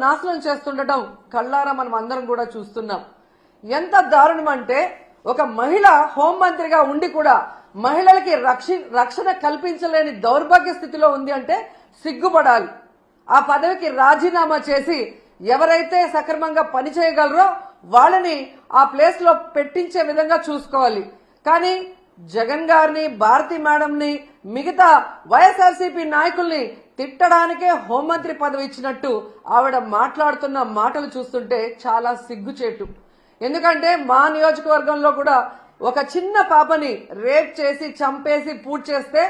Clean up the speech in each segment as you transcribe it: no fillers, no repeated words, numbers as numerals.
నాశనం చేస్తుండటం కళ్ళారా మనం అందరం కూడా చూస్తున్నాం. ఎంత దారుణం అంటే ఒక మహిళ హోంమంత్రిగా ఉండి కూడా మహిళలకి రక్షణ కల్పించలేని దౌర్భాగ్య స్థితిలో ఉంది అంటే సిగ్గుపడాలి. ఆ పదవికి రాజీనామా చేసి ఎవరైతే సక్రమంగా పనిచేయగలరో వాళ్ళని ఆ ప్లేస్ లో పెట్టించే విధంగా చూసుకోవాలి. కానీ జగన్ గారిని, భారతి మేడంని, మిగతా వైఎస్ఆర్సీపీ నాయకుల్ని తిట్టడానికే హోంమంత్రి పదవి ఇచ్చినట్టు ఆవిడ మాట్లాడుతున్న మాటలు చూస్తుంటే చాలా సిగ్గుచేటు. ఎందుకంటే మా నియోజకవర్గంలో కూడా ఒక చిన్న పాపని రేప్ చేసి చంపేసి పూర్తి చేస్తే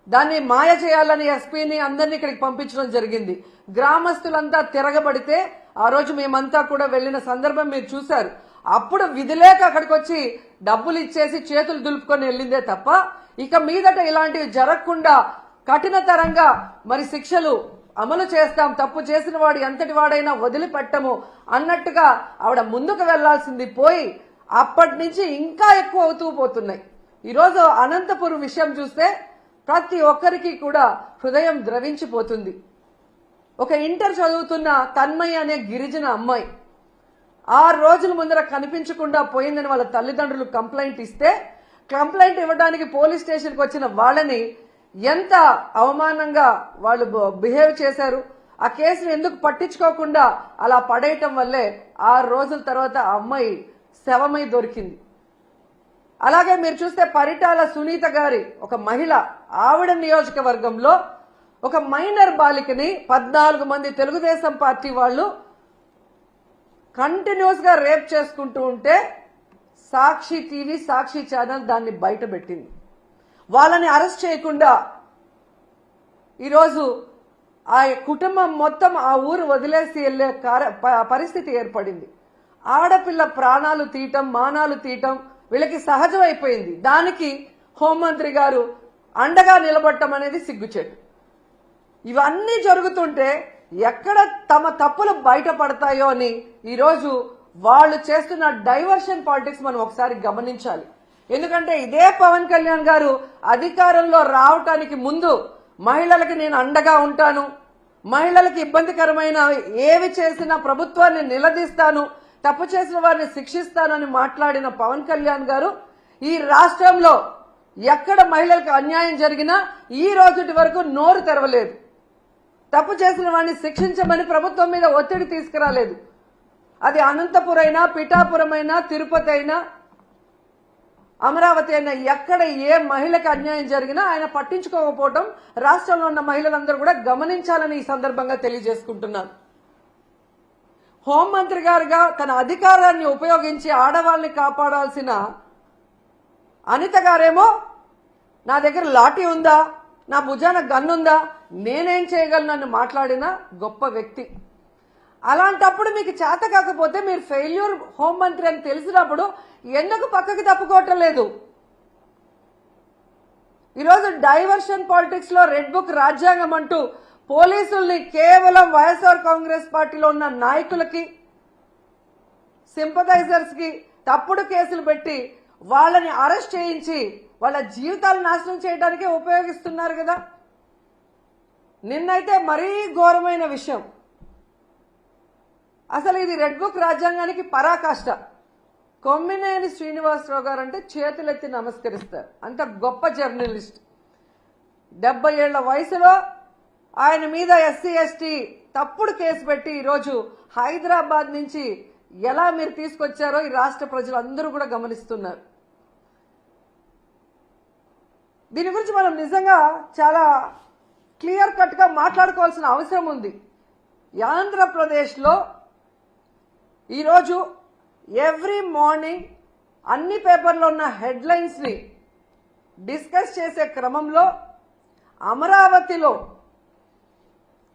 దాన్ని మాయ చేయాలని ఎస్పీని అందరినీ ఇక్కడికి పంపించడం జరిగింది. గ్రామస్తులంతా తిరగబడితే ఆ రోజు మేమంతా కూడా వెళ్లిన సందర్భం మీరు చూశారు. అప్పుడు విధిలేక అక్కడికి వచ్చి డబ్బులు ఇచ్చేసి చేతులు దులుపుకొని వెళ్ళిందే తప్ప ఇక మీదట ఇలాంటివి జరగకుండా కఠినతరంగా మరి శిక్షలు అమలు చేస్తాం, తప్పు చేసిన వాడు ఎంతటి వాడైనా వదిలిపెట్టము అన్నట్టుగా ఆవిడ ముందుకు వెళ్లాల్సింది పోయి అప్పటి నుంచి ఇంకా ఎక్కువ అవుతూ పోతున్నాయి. ఈరోజు అనంతపురం విషయం చూస్తే ప్రతి ఒక్కరికి కూడా హృదయం ద్రవించిపోతుంది. ఒక ఇంటర్ చదువుతున్న తన్మయ్య అనే గిరిజన అమ్మాయి 6 రోజుల ముందర కనిపించకుండా పోయిందని వాళ్ళ తల్లిదండ్రులు కంప్లైంట్ ఇస్తే కంప్లైంట్ ఇవ్వడానికి పోలీస్ స్టేషన్కి వచ్చిన వాళ్ళని ఎంత అవమానంగా వాళ్ళు బిహేవ్ చేశారు. ఆ కేసును ఎందుకు పట్టించుకోకుండా అలా పడేయటం వల్లే 6 రోజుల తర్వాత ఆ అమ్మాయి శవమై దొరికింది. అలాగే మీరు చూస్తే పరిటాల సునీత గారి ఒక మహిళ, ఆవిడ నియోజకవర్గంలో ఒక మైనర్ బాలికని 14 మంది తెలుగుదేశం పార్టీ వాళ్ళు కంటిన్యూస్ గా రేప్ చేసుకుంటూ ఉంటే సాక్షి టీవీ, సాక్షి ఛానల్ దాన్ని బయట పెట్టింది. వాళ్ళని అరెస్ట్ చేయకుండా ఈరోజు ఆ కుటుంబం మొత్తం ఆ ఊరు వదిలేసి వెళ్లే పరిస్థితి ఏర్పడింది. ఆడపిల్ల ప్రాణాలు తీయటం, మానాలు తీయటం వీళ్ళకి సహజమైపోయింది. దానికి హోంమంత్రి గారు అండగా నిలబడటం అనేది సిగ్గుచేటు. ఇవన్నీ జరుగుతుంటే ఎక్కడ తమ తప్పులు బయటపడతాయో అని ఈరోజు వాళ్ళు చేస్తున్న డైవర్షన్ పాలిటిక్స్ మనం ఒకసారి గమనించాలి. ఎందుకంటే ఇదే పవన్ కళ్యాణ్ గారు అధికారంలో రావటానికి ముందు మహిళలకి నేను అండగా ఉంటాను, మహిళలకి ఇబ్బందికరమైన ఏవి చేసినా ప్రభుత్వాన్ని నిలదీస్తాను, తప్పు చేసిన వారిని శిక్షిస్తానని మాట్లాడిన పవన్ కళ్యాణ్ గారు ఈ రాష్ట్రంలో ఎక్కడ మహిళలకు అన్యాయం జరిగినా ఈ రోజుటి వరకు నోరు తెరవలేదు. తప్పు చేసిన వారిని శిక్షించమని ప్రభుత్వం మీద ఒత్తిడి తీసుకురాలేదు. అది అనంతపురం అయినా, పిఠాపురం అయినా, తిరుపతి అయినా, అమరావతి అయినా, ఎక్కడ ఏ మహిళకు అన్యాయం జరిగినా ఆయన పట్టించుకోకపోవడం రాష్ట్రంలో ఉన్న మహిళలందరూ కూడా గమనించాలని ఈ సందర్భంగా తెలియజేసుకుంటున్నాను. హోంమంత్రి గారుగా తన అధికారాన్ని ఉపయోగించి ఆడవాళ్ళని కాపాడాల్సిన అనిత గారేమో నా దగ్గర లాఠీ ఉందా, నా భుజాన గన్నుందా, నేనేం చేయగలను అని మాట్లాడిన గొప్ప వ్యక్తి. అలాంటప్పుడు మీకు చేత కాకపోతే మీరు ఫెయిల్యూర్ హోంమంత్రి అని తెలిసినప్పుడు ఎందుకు పక్కకి తప్పుకోవటం లేదు? ఈరోజు డైవర్షన్ పాలిటిక్స్ లో రెడ్ బుక్ రాజ్యాంగం అంటూ పోలీసుల్ని కేవలం వైఎస్ఆర్ కాంగ్రెస్ పార్టీలో ఉన్న నాయకులకి, సింపథైజర్స్ కి తప్పుడు కేసులు పెట్టి వాళ్ళని అరెస్ట్ చేయించి వాళ్ళ జీవితాలు నాశనం చేయడానికే ఉపయోగిస్తున్నారు కదా. నిన్నైతే మరీ ఘోరమైన విషయం. అసలు ఇది రెడ్ బుక్ రాజ్యాంగానికి పరాకాష్ట. కొమ్మినేని శ్రీనివాసరావు గారు అంటే చేతులెత్తి నమస్కరిస్తారు. అంత గొప్ప జర్నలిస్ట్. 70 ఏళ్ల వయసులో ఆయన మీద ఎస్సీ ఎస్టీ తప్పుడు కేసు పెట్టి ఈరోజు హైదరాబాద్ నుంచి ఎలా మీరు తీసుకొచ్చారో ఈ రాష్ట్ర ప్రజలందరూ కూడా గమనిస్తున్నారు. దీని గురించి మనం నిజంగా చాలా క్లియర్ కట్ గా మాట్లాడుకోవాల్సిన అవసరం ఉంది. ఆంధ్రప్రదేశ్లో ఈరోజు ఎవ్రీ మార్నింగ్ అన్ని పేపర్లో ఉన్న హెడ్లైన్స్ ని డిస్కస్ చేసే క్రమంలో అమరావతిలో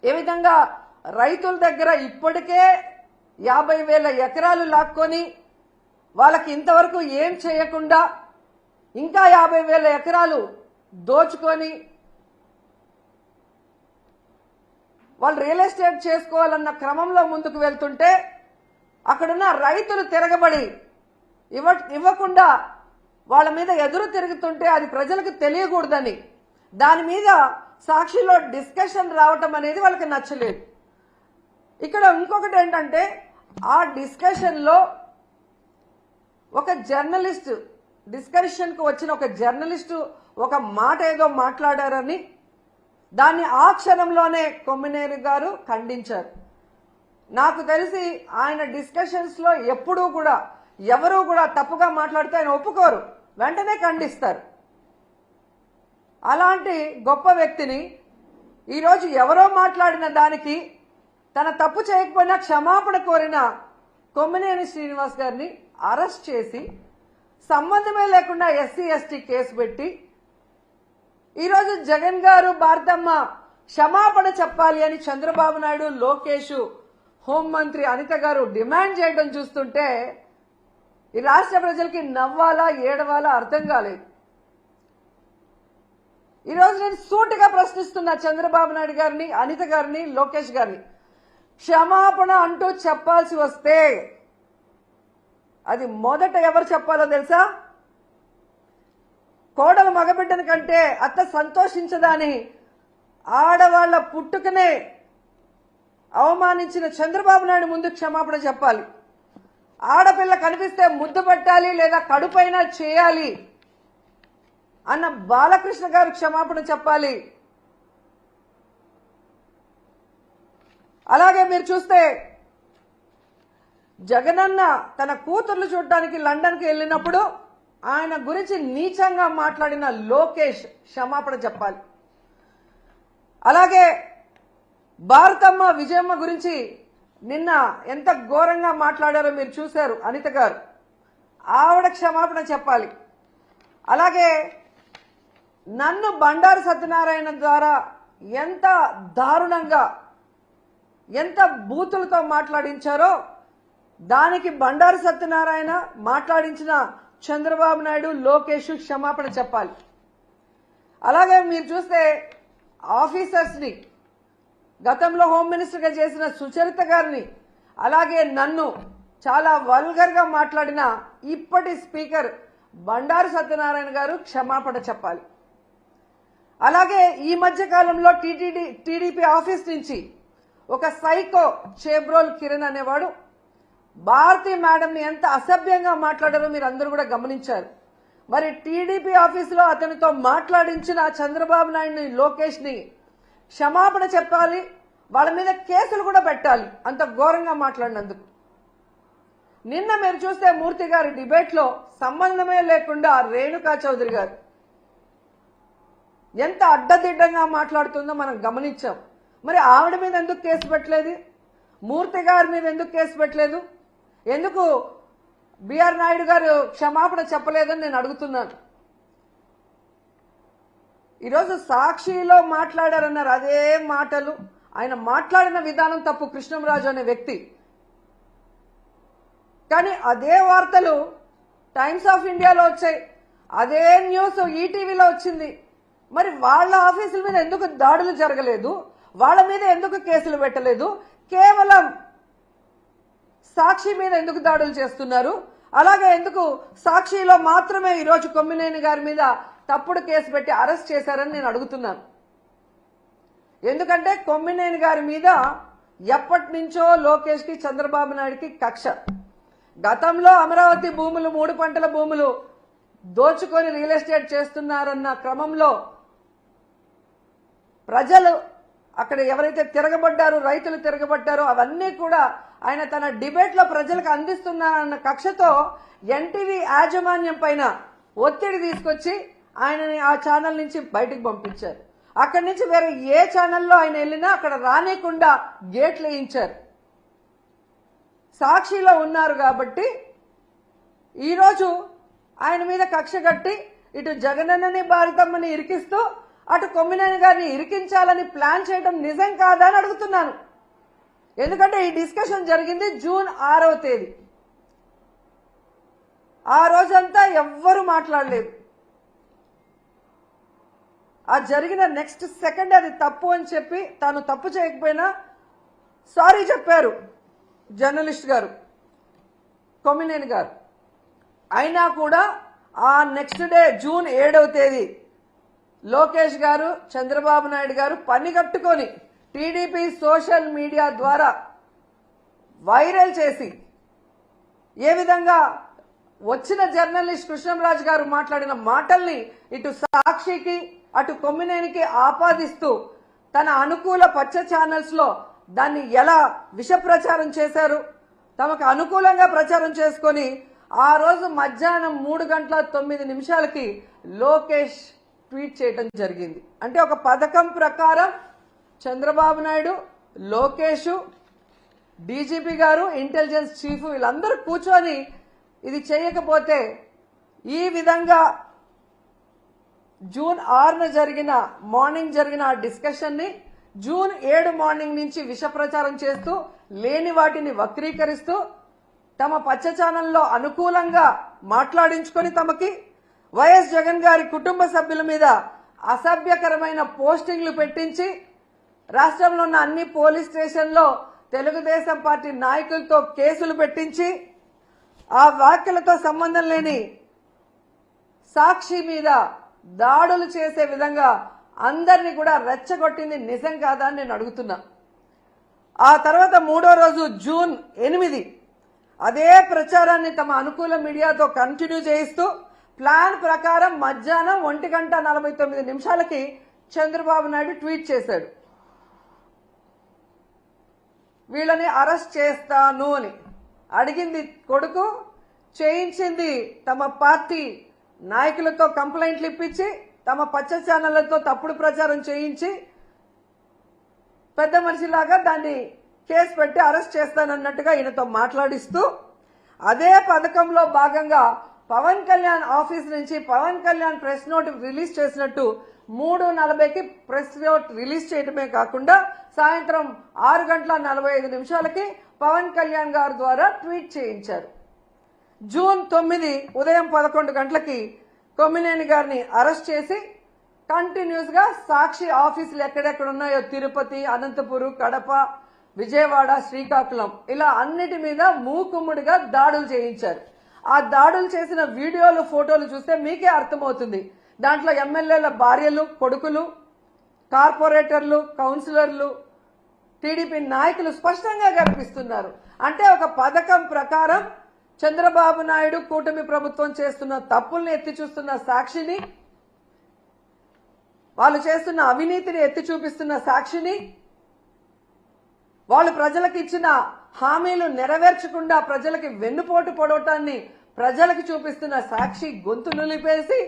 ఏ విధంగా రైతుల దగ్గర ఇప్పటికే 50,000 ఎకరాలు లాక్కొని వాళ్ళకి ఇంతవరకు ఏం చేయకుండా ఇంకా 50,000 ఎకరాలు దోచుకొని వాళ్ళు రియల్ ఎస్టేట్ చేసుకోవాలన్న క్రమంలో ముందుకు వెళ్తుంటే అక్కడున్న రైతులు తిరగబడి ఇవ్వకుండా వాళ్ళ మీద ఎదురు తిరుగుతుంటే అది ప్రజలకు తెలియకూడదని దాని మీద సాక్షిలో డిస్కషన్ రావటం అనేది వాళ్ళకి నచ్చలేదు. ఇక్కడ ఇంకొకటి ఏంటంటే ఆ డిస్కషన్లో ఒక జర్నలిస్ట్ డిస్కషన్కు వచ్చిన ఒక జర్నలిస్టు ఒక మాట ఏదో మాట్లాడారని దాన్ని ఆ క్షణంలోనే కొమ్మినేని గారు ఖండించారు. నాకు తెలిసి ఆయన డిస్కషన్స్లో ఎప్పుడూ కూడా ఎవరూ కూడా తప్పుగా మాట్లాడితే ఆయన ఒప్పుకోరు, వెంటనే ఖండిస్తారు. అలాంటి గొప్ప వ్యక్తిని ఈరోజు ఎవరో మాట్లాడిన దానికి తన తప్పు చేయకపోయినా క్షమాపణ కోరిన కొమ్మినేని శ్రీనివాస్ గారిని అరెస్ట్ చేసి సంబంధమే లేకుండా ఎస్సీ ఎస్టీ కేసు పెట్టి ఈరోజు జగన్ గారు భారతమ్మ క్షమాపణ చెప్పాలి అని చంద్రబాబు నాయుడు, లోకేష్, హోంమంత్రి అనిత గారు డిమాండ్ చేయడం చూస్తుంటే ఈ రాష్ట్ర ప్రజలకి నవ్వాలా ఏడవాలా అర్థం కాలేదు. ఈరోజు నేను సూటిగా ప్రశ్నిస్తున్నా చంద్రబాబు నాయుడు గారిని, అనిత గారిని, లోకేష్ గారిని, క్షమాపణ అంటూ చెప్పాల్సి వస్తే అది మొదట ఎవరు చెప్పాలో తెలుసా? కోడలు మగబిడ్డని కంటే అత్త సంతోషించదని ఆడవాళ్ల పుట్టుకనే అవమానించిన చంద్రబాబు నాయుడు ముందు క్షమాపణ చెప్పాలి. ఆడపిల్ల కనిపిస్తే ముద్దు పెట్టాలి లేదా కడుపైనా చేయాలి అన్న బాలకృష్ణ గారు క్షమాపణ చెప్పాలి. అలాగే మీరు చూస్తే జగనన్న తన కూతుర్లు చూడటానికి లండన్కి వెళ్ళినప్పుడు ఆయన గురించి నీచంగా మాట్లాడిన లోకేష్ క్షమాపణ చెప్పాలి. అలాగే భారతమ్మ విజయమ్మ గురించి నిన్న ఎంత ఘోరంగా మాట్లాడారో మీరు చూశారు అనిత గారు, ఆవిడ క్షమాపణ చెప్పాలి. అలాగే నన్ను బండారు సత్యనారాయణ ద్వారా ఎంత దారుణంగా ఎంత బూతులతో మాట్లాడించారో దానికి బండారు సత్యనారాయణ మాట్లాడించిన చంద్రబాబు నాయుడు, లోకేష్ క్షమాపణ చెప్పాలి. అలాగే మీరు చూస్తే ఆఫీసర్స్ని గతంలో హోమ్ మినిస్టర్గా చేసిన సుచరిత గారిని, అలాగే నన్ను చాలా వల్గర్గా మాట్లాడిన ఇప్పటి స్పీకర్ బండారు సత్యనారాయణ గారు క్షమాపణ చెప్పాలి. అలాగే ఈ మధ్య కాలంలో టీడీపీ ఆఫీస్ నుంచి ఒక సైకో చేబ్రోల్ కిరణ్ అనేవాడు భారతీ మేడంని ఎంత అసభ్యంగా మాట్లాడారో మీరు అందరూ కూడా గమనించారు. మరి టీడీపీ ఆఫీసులో అతనితో మాట్లాడించిన చంద్రబాబు నాయుడిని, లోకేష్ ని క్షమాపణ చెప్పాలి, వాళ్ళ మీద కేసులు కూడా పెట్టాలి అంత ఘోరంగా మాట్లాడినందుకు. నిన్న మీరు చూస్తే మూర్తి గారి డిబేట్ లో సంబంధమే లేకుండా రేణుకా చౌదరి గారు ఎంత అడ్డదిడ్డంగా మాట్లాడుతుందో మనం గమనించాం. మరి ఆవిడ మీద ఎందుకు కేసు పెట్టలేదు? మూర్తి గారి మీద ఎందుకు కేసు పెట్టలేదు? ఎందుకు బిఆర్ నాయుడు గారు క్షమాపణ చెప్పలేదని నేను అడుగుతున్నాను. ఈరోజు సాక్షిలో మాట్లాడారన్నారు, అదే మాటలు ఆయన మాట్లాడిన విధానం తప్పు కృష్ణంరాజు అనే వ్యక్తి. కానీ అదే వార్తలు టైమ్స్ ఆఫ్ ఇండియాలో వచ్చాయి, అదే న్యూస్ ఈటీవీలో వచ్చింది. మరి వాళ్ళ ఆఫీసుల మీద ఎందుకు దాడులు జరగలేదు? వాళ్ళ మీద ఎందుకు కేసులు పెట్టలేదు? కేవలం సాక్షి మీద ఎందుకు దాడులు చేస్తున్నారు? అలాగే ఎందుకు సాక్షిలో మాత్రమే ఈరోజు కొమ్మినేని గారి మీద తప్పుడు కేసు పెట్టి అరెస్ట్ చేశారని నేను అడుగుతున్నాను. ఎందుకంటే కొమ్మినేని గారి మీద ఎప్పటి నుంచో లోకేష్ కి, చంద్రబాబు నాయుడికి కక్ష. గతంలో అమరావతి భూములు, 3 పంటల భూములు దోచుకొని రియల్ ఎస్టేట్ చేస్తున్నారన్న క్రమంలో ప్రజలు అక్కడ ఎవరైతే తిరగబడ్డారో, రైతులు తిరగబడ్డారో అవన్నీ కూడా ఆయన తన డిబేట్ లో ప్రజలకు అందిస్తున్నారన్న కక్షతో ఎన్టీవీ యాజమాన్యం పైన ఒత్తిడి తీసుకొచ్చి ఆయనని ఆ ఛానల్ నుంచి బయటకు పంపించారు. అక్కడి నుంచి వేరే ఏ ఛానల్లో ఆయన వెళ్ళినా అక్కడ రానికుండా గేట్లు వేయించారు. సాక్షిలో ఉన్నారు కాబట్టి ఈరోజు ఆయన మీద కక్ష కట్టి ఇటు జగనన్నని, భారతమ్మని ఇరికిస్తూ అటు కొమ్మినేని గారిని ఇరికించాలని ప్లాన్ చేయడం నిజం కాదా అని అడుగుతున్నాను. ఎందుకంటే ఈ డిస్కషన్ జరిగింది జూన్ 6వ తేదీ. ఆ రోజంతా ఎవ్వరూ మాట్లాడలేదు. ఆ జరిగిన నెక్స్ట్ సెకండ్ అది తప్పు అని చెప్పి తాను తప్పు చేయకపోయినా సారీ చెప్పారు జర్నలిస్ట్ గారు, కొమ్మినేని గారు. అయినా కూడా ఆ నెక్స్ట్ డే జూన్ 7వ తేదీ లోకేష్ గారు, చంద్రబాబు నాయుడు గారు పని కట్టుకొని టీడీపీ సోషల్ మీడియా ద్వారా వైరల్ చేసి ఏ విధంగా వచ్చిన జర్నలిస్ట్ కృష్ణంరాజు గారు మాట్లాడిన మాటల్ని ఇటు సాక్షికి అటు కొమ్మినేనికి ఆపాదిస్తూ తన అనుకూల పచ్చ ఛానల్స్ లో దాన్ని ఎలా విష ప్రచారం చేశారు, తమకు అనుకూలంగా ప్రచారం చేసుకొని ఆ రోజు మధ్యాహ్నం 3:09 లోకేష్ ట్వీట్ చేయడం జరిగింది. అంటే ఒక పథకం ప్రకారం చంద్రబాబు నాయుడు, లోకేష్, డీజీపీ గారు, ఇంటెలిజెన్స్ చీఫ్ వీళ్ళందరూ కూర్చొని ఇది చేయకపోతే ఈ విధంగా జూన్ 6న మార్నింగ్ జరిగిన ఆ డిస్కషన్ ని జూన్ 7 మార్నింగ్ నుంచి విష ప్రచారం చేస్తూ లేని వాటిని వక్రీకరిస్తూ తమ పచ్చ ఛానల్లో అనుకూలంగా మాట్లాడించుకొని తమకి వైఎస్ జగన్ గారి కుటుంబ సభ్యుల మీద అసభ్యకరమైన పోస్టింగ్లు పెట్టించి రాష్ట్రంలో ఉన్న అన్ని పోలీస్ స్టేషన్లో తెలుగుదేశం పార్టీ నాయకులతో కేసులు పెట్టించి ఆ వ్యాఖ్యలతో సంబంధం లేని సాక్షి మీద దాడులు చేసే విధంగా అందరినీ కూడా రెచ్చగొట్టింది నిజం కాదా అని నేను అడుగుతున్నా. ఆ తర్వాత 3వ రోజు జూన్ 8 అదే ప్రచారాన్ని తమ అనుకూల మీడియాతో కంటిన్యూ చేయిస్తూ ప్లాన్ ప్రకారం మధ్యాహ్నం 1:49 చంద్రబాబు నాయుడు ట్వీట్ చేశాడు, వీళ్ళని అరెస్ట్ చేస్తాను అని. అడిగింది కొడుకు, చేయించింది తమ పార్టీ నాయకులతో కంప్లైంట్లు ఇప్పించి తమ పచ్చ ఛానళ్లతో తప్పుడు ప్రచారం చేయించి పెద్ద మనిషిలాగా దాన్ని కేసు పెట్టి అరెస్ట్ చేస్తానన్నట్టుగా ఈయనతో మాట్లాడిస్తూ అదే పథకంలో భాగంగా పవన్ కళ్యాణ్ ఆఫీస్ నుంచి Pawan Kalyan press note release చేసినట్టు 3:40కి ప్రెస్ నోట్ రిలీజ్ చేయడమే కాకుండా సాయంత్రం 6:45 పవన్ కళ్యాణ్ గారి ద్వారా ట్వీట్ చేయించారు. జూన్ 9 ఉదయం 11 గంటలకి కొమ్మినేని గారిని అరెస్ట్ చేసి కంటిన్యూస్ గా సాక్షి ఆఫీసులు ఎక్కడెక్కడ ఉన్నాయో తిరుపతి, అనంతపురం, కడప, విజయవాడ, శ్రీకాకుళం ఇలా అన్నిటి మీద మూకుమ్ముడిగా దాడులు చేయించారు. ఆ దాడులు చేసిన వీడియోలు, ఫోటోలు చూస్తే మీకే అర్థమవుతుంది. దాంట్లో ఎమ్మెల్యేల భార్యలు, కొడుకులు, కార్పొరేటర్లు, కౌన్సిలర్లు, టీడీపీ నాయకులు స్పష్టంగా కనిపిస్తున్నారు. అంటే ఒక పథకం ప్రకారం చంద్రబాబు నాయుడు కూటమి ప్రభుత్వం చేస్తున్న తప్పుల్ని ఎత్తి చూస్తున్న సాక్షిని, వాళ్ళు చేస్తున్న అవినీతిని ఎత్తి చూపిస్తున్న సాక్షిని, వాళ్ళు ప్రజలకు ఇచ్చిన హామీలు నెరవేర్చకుండా ప్రజలకి వెన్నుపోటు పొడవటాన్ని ప్రజలకు చూపిస్తున్న సాక్షి గొంతు నులిపేసి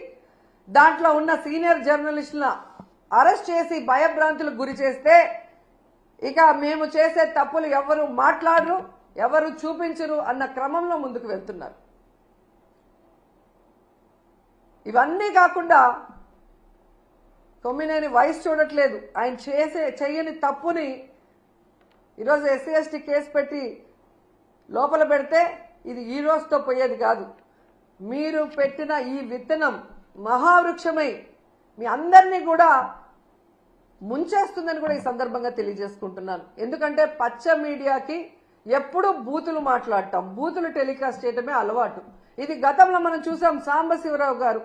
దాంట్లో ఉన్న సీనియర్ జర్నలిస్టులను అరెస్ట్ చేసి భయభ్రాంతులకు గురి చేస్తే ఇక మేము చేసే తప్పులు ఎవరు మాట్లాడరు, ఎవరు చూపించరు అన్న క్రమంలో ముందుకు వెళ్తున్నారు. ఇవన్నీ కాకుండా కొమ్మినేని వయసు చూడట్లేదు, ఆయన చేయని తప్పుని ఈరోజు ఎస్సీ ఎస్టీ కేసు పెట్టి లోపల పెడితే ఇది ఈ రోజుతో పోయేది కాదు. మీరు పెట్టిన ఈ విత్తనం మహావృక్షమై మీ అందరినీ కూడా ముంచేస్తుందని కూడా ఈ సందర్భంగా తెలియజేసుకుంటున్నాను. ఎందుకంటే పచ్చ మీడియాకి ఎప్పుడూ బూతులు మాట్లాడటం, బూతులు టెలికాస్ట్ చేయటమే అలవాటు. ఇది గతంలో మనం చూసాం. సాంబశివరావు గారు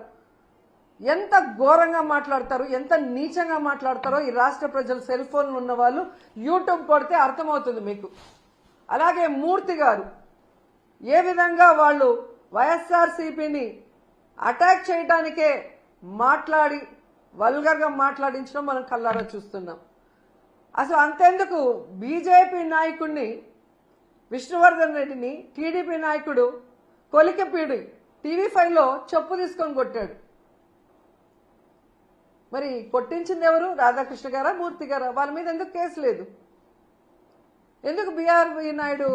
ఎంత ఘోరంగా మాట్లాడతారు, ఎంత నీచంగా మాట్లాడతారో ఈ రాష్ట్ర ప్రజలు సెల్ ఫోన్లు ఉన్న వాళ్ళు యూట్యూబ్ కొడితే అర్థమవుతుంది మీకు. అలాగే మూర్తి గారు ఏ విధంగా వాళ్ళు వైఎస్ఆర్సీపీని అటాక్ చేయడానికే మాట్లాడి వల్గర్గా మాట్లాడించడం మనం కళ్ళారా చూస్తున్నాం. అసలు అంతెందుకు బీజేపీ నాయకుడిని విష్ణువర్ధన్ రెడ్డిని టీడీపీ నాయకుడు కొలికపీడి TV5లో చెప్పు తీసుకొని కొట్టాడు. మరి కొట్టించింది ఎవరు? రాధాకృష్ణ గారా, మూర్తి గారా? వాళ్ళ మీద ఎందుకు కేసు లేదు? ఎందుకు బిఆర్వి నాయుడు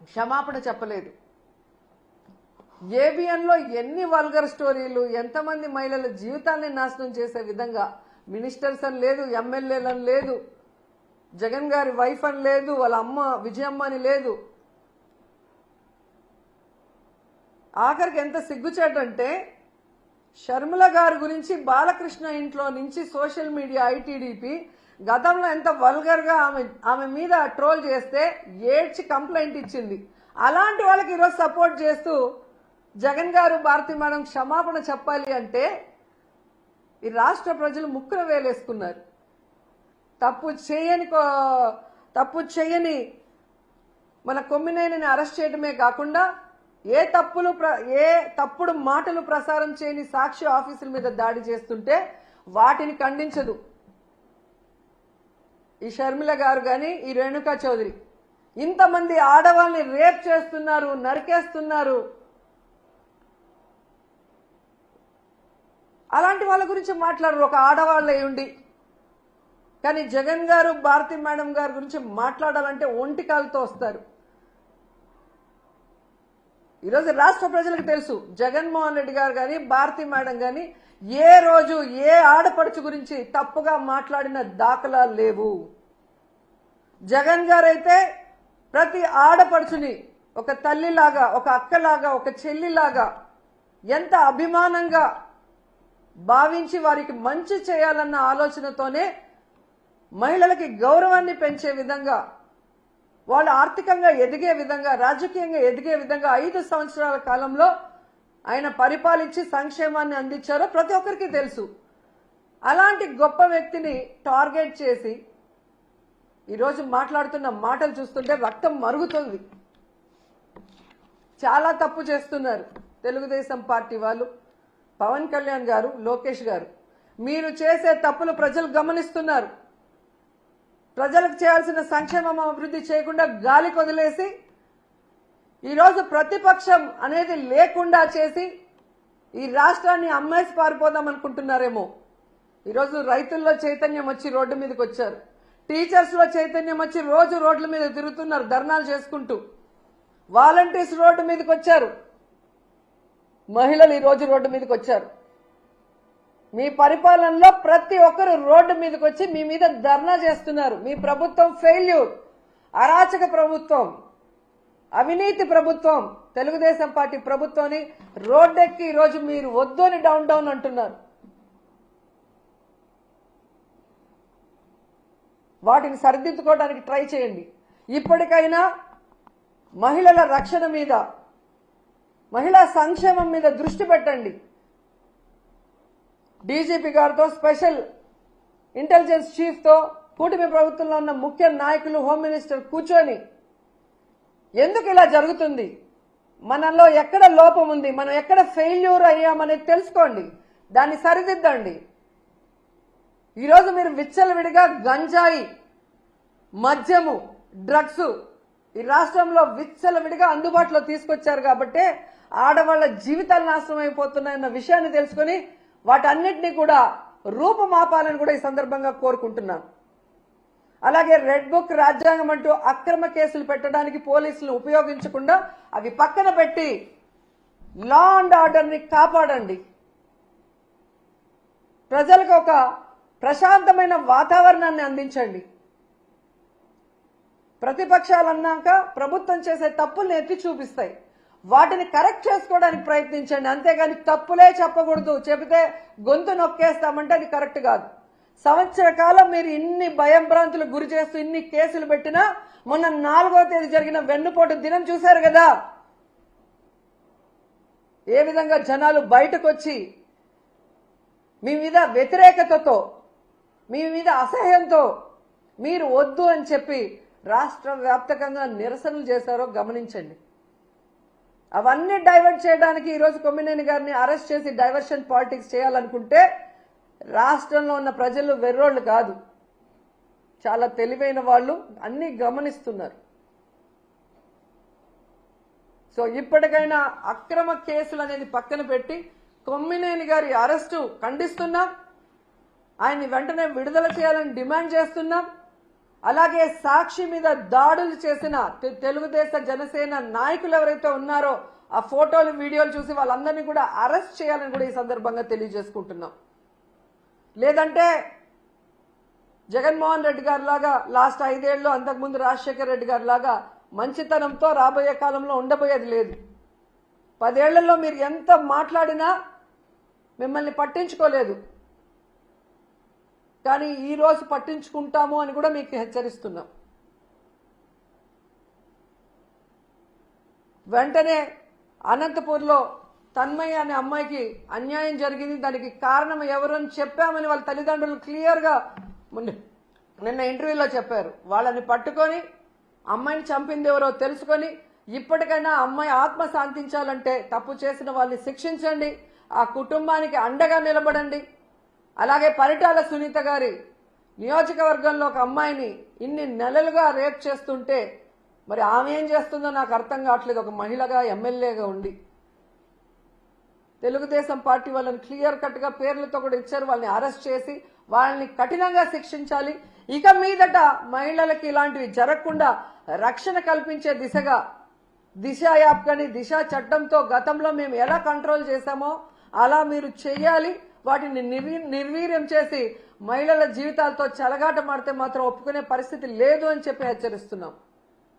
క్షమాపణ చెప్పలేదు? ఏబిఎన్లో ఎన్ని వల్గర్ స్టోరీలు, ఎంతమంది మహిళల జీవితాన్ని నాశనం చేసే విధంగా మినిస్టర్స్ అని లేదు, ఎమ్మెల్యేలని లేదు, జగన్ గారి వైఫ్ అని లేదు, వాళ్ళ అమ్మ విజయమ్మ అని లేదు. ఆఖరికి ఎంత సిగ్గుచేటంటే షర్మిల గారి గురించి బాలకృష్ణ ఇంట్లో నుంచి సోషల్ మీడియా ఐటీడీపీ గతంలో ఎంత వల్గర్గా ఆమె మీద ట్రోల్ చేస్తే ఏడ్చి కంప్లైంట్ ఇచ్చింది. అలాంటి వాళ్ళకి ఈరోజు సపోర్ట్ చేస్తూ జగన్ గారు, భారతి మేడం క్షమాపణ చెప్పాలి అంటే ఈ రాష్ట్ర ప్రజలు ముక్కున వేలేసుకున్నారు. తప్పు చేయని మన కొమ్మినేనిని అరెస్ట్ చేయడమే కాకుండా ఏ తప్పుడు మాటలు ప్రసారం చేయని సాక్షి ఆఫీసుల మీద దాడి చేస్తుంటే వాటిని ఖండించదు ఈ షర్మిల గారు కానీ ఈ రేణుకా చౌదరి. ఇంతమంది ఆడవాళ్ళని రేప్ చేస్తున్నారు, నరికేస్తున్నారు. అలాంటి వాళ్ళ గురించి మాట్లాడరు ఒక ఆడవాళ్ళ ఉండి. కానీ జగన్ గారు భారతి మేడం గారి గురించి మాట్లాడాలంటే ఒంటికాలతో వస్తారు. ఈరోజు రాష్ట్ర ప్రజలకు తెలుసు జగన్మోహన్ రెడ్డి గారు కానీ భారతి మేడం కానీ ఏ రోజు ఏ ఆడపడుచు గురించి తప్పుగా మాట్లాడిన దాఖలాలు లేవు. జగన్ గారు అయితే ప్రతి ఆడపడుచుని ఒక తల్లిలాగా, ఒక అక్కలాగా, ఒక చెల్లిలాగా ఎంత అభిమానంగా భావించి వారికి మంచి చేయాలన్న ఆలోచనతోనే మహిళలకి గౌరవాన్ని పెంచే విధంగా, వాళ్ళు ఆర్థికంగా ఎదిగే విధంగా, రాజకీయంగా ఎదిగే విధంగా 5 సంవత్సరాల కాలంలో ఆయన పరిపాలించి సంక్షేమాన్ని అందించారో ప్రతి ఒక్కరికి తెలుసు. అలాంటి గొప్ప వ్యక్తిని టార్గెట్ చేసి ఈరోజు మాట్లాడుతున్న మాటలు చూస్తుంటే రక్తం మరుగుతుంది. చాలా తప్పు చేస్తున్నారు తెలుగుదేశం పార్టీ వాళ్ళు, పవన్ కళ్యాణ్ గారు, లోకేష్ గారు. మీరు చేసే తప్పులు ప్రజలు గమనిస్తున్నారు. ప్రజలకు చేయాల్సిన సంక్షేమం అభివృద్ధి చేయకుండా గాలికి వదిలేసి ఈరోజు ప్రతిపక్షం అనేది లేకుండా చేసి ఈ రాష్ట్రాన్ని అమ్మేసి పారిపోదాం అనుకుంటున్నారేమో. ఈరోజు రైతుల్లో చైతన్యం వచ్చి రోడ్డు మీదకి వచ్చారు. టీచర్స్ లో చైతన్యం వచ్చి రోజు రోడ్ల మీద తిరుగుతున్నారు ధర్నాలు చేసుకుంటూ. వాలంటీర్స్ రోడ్డు మీదకి వచ్చారు. మహిళలు ఈ రోజు రోడ్డు మీదకి వచ్చారు. మీ పరిపాలనలో ప్రతి ఒక్కరు రోడ్డు మీదకి వచ్చి మీ మీద ధర్నా చేస్తున్నారు. మీ ప్రభుత్వం ఫెయిల్యూర్, అరాచక ప్రభుత్వం, అవినీతి ప్రభుత్వం, తెలుగుదేశం పార్టీ ప్రభుత్వాన్ని రోడ్డెక్కి ఈరోజు మీరు వద్దు అని డౌన్ అంటున్నారు. వాటిని సరిదిద్దుకోవడానికి ట్రై చేయండి. ఇప్పటికైనా మహిళల రక్షణ మీద, మహిళా సంక్షేమం మీద దృష్టి పెట్టండి. డీజీపీ గారితో, స్పెషల్ ఇంటెలిజెన్స్ చీఫ్ తో, కూటమి ప్రభుత్వంలో ఉన్న ముఖ్య నాయకులు, హోమ్ మినిస్టర్ కూర్చొని ఎందుకు ఇలా జరుగుతుంది, మనలో ఎక్కడ లోపం ఉంది, మనం ఎక్కడ ఫెయిల్యూర్ అయ్యామనేది తెలుసుకోండి, దాన్ని సరిదిద్దండి. ఈరోజు మీరు విచ్చలవిడిగా గంజాయి, మద్యము, డ్రగ్స్ ఈ రాష్ట్రంలో విచ్చలవిడిగా అందుబాటులో తీసుకొచ్చారు కాబట్టి ఆడవాళ్ల జీవితాలు నాశనం అయిపోతున్నాయన్న విషయాన్ని తెలుసుకుని వాటన్నిటినీ కూడా రూపుమాపాలని కూడా ఈ సందర్భంగా కోరుకుంటున్నాను. అలాగే రెడ్ బుక్, రాజ్యాంగం అంటూ అక్రమ కేసులు పెట్టడానికి పోలీసులు ఉపయోగించకుండా అవి పక్కన పెట్టి లా అండ్ ఆర్డర్ ని కాపాడండి. ప్రజలకు ఒక ప్రశాంతమైన వాతావరణాన్ని అందించండి. ప్రతిపక్షాలు అన్నాక ప్రభుత్వం చేసే తప్పుల్ని ఎత్తి చూపిస్తాయి, వాటిని కరెక్ట్ చేసుకోవడానికి ప్రయత్నించండి. అంతేగాని తప్పులే చెప్పకూడదు, చెబితే గొంతు నొక్కేస్తామంటే అది కరెక్ట్ కాదు. సంవత్సర కాలం మీరు ఇన్ని భయంభ్రాంతులకు గురి చేస్తూ ఇన్ని కేసులు పెట్టినా మొన్న 4వ తేదీ జరిగిన వెన్నుపోటు దినం చూశారు కదా, ఏ విధంగా జనాలు బయటకు వచ్చి మీ మీద వ్యతిరేకతతో, మీ మీద అసహ్యంతో మీరు వద్దు అని చెప్పి రాష్ట్ర వ్యాప్తంగా నిరసనలు చేశారో గమనించండి. అవన్నీ డైవర్ట్ చేయడానికి ఈరోజు కొమ్మినేని గారిని అరెస్ట్ చేసి డైవర్షన్ పాలిటిక్స్ చేయాలనుకుంటే రాష్ట్రంలో ఉన్న ప్రజలు వెర్రోళ్ళు కాదు, చాలా తెలివైన వాళ్ళు, అన్ని గమనిస్తున్నారు. సో ఇప్పటికైనా అక్రమ కేసులు అనేది పక్కన పెట్టి కొమ్మినేని గారి అరెస్టు ఖండిస్తున్నాం, ఆయన్ని వెంటనే విడుదల చేయాలని డిమాండ్ చేస్తున్నాం. అలాగే సాక్షి మీద దాడులు చేసిన తెలుగుదేశ జనసేన నాయకులు ఎవరైతే ఉన్నారో ఆ ఫోటోలు, వీడియోలు చూసి వాళ్ళందరినీ కూడా అరెస్ట్ చేయాలని కూడా ఈ సందర్భంగా తెలియజేసుకుంటున్నాం. లేదంటే జగన్మోహన్ రెడ్డి గారి లాగా లాస్ట్ 5 ఏళ్ళు, అంతకుముందు రాజశేఖర్ రెడ్డి గారి లాగా మంచితనంతో రాబోయే కాలంలో ఉండబోయేది లేదు. 10 ఏళ్లలో మీరు ఎంత మాట్లాడినా మిమ్మల్ని పట్టించుకోలేదు, కానీ ఈ రోజు పట్టించుకుంటాము అని కూడా మీకు హెచ్చరిస్తున్నాం. వెంటనే అనంతపూర్లో తన్మయ్య అనే అమ్మాయికి అన్యాయం జరిగింది, దానికి కారణం ఎవరు అని చెప్పామని వాళ్ళ తల్లిదండ్రులు క్లియర్గా నిన్న ఇంటర్వ్యూలో చెప్పారు. వాళ్ళని పట్టుకొని అమ్మాయిని చంపింది ఎవరో తెలుసుకొని ఇప్పటికైనా అమ్మాయి ఆత్మ శాంతించాలంటే తప్పు చేసిన వాళ్ళని శిక్షించండి, ఆ కుటుంబానికి అండగా నిలబడండి. అలాగే పరిటాల సునీత గారి నియోజకవర్గంలో ఒక అమ్మాయిని ఇన్ని నెలలుగా రేప్ చేస్తుంటే మరి ఆమె ఏం చేస్తుందో నాకు అర్థం కావట్లేదు. ఒక మహిళగా ఎమ్మెల్యేగా ఉండి తెలుగుదేశం పార్టీ వాళ్ళని క్లియర్ కట్ గా పేర్లతో కూడా ఇచ్చారు. వాళ్ళని అరెస్ట్ చేసి వాళ్ళని కఠినంగా శిక్షించాలి. ఇక మీదట మహిళలకి ఇలాంటివి జరగకుండా రక్షణ కల్పించే దిశగా దిశ యాప్ కానీ దిశ చట్టంతో గతంలో మేము ఎలా కంట్రోల్ చేశామో అలా మీరు చెయ్యాలి. వాటిని నిర్వీర్యం చేసి మహిళల జీవితాలతో చెలగాట మాడితే మాత్రం ఒప్పుకునే పరిస్థితి లేదు అని చెప్పి హెచ్చరిస్తున్నాం.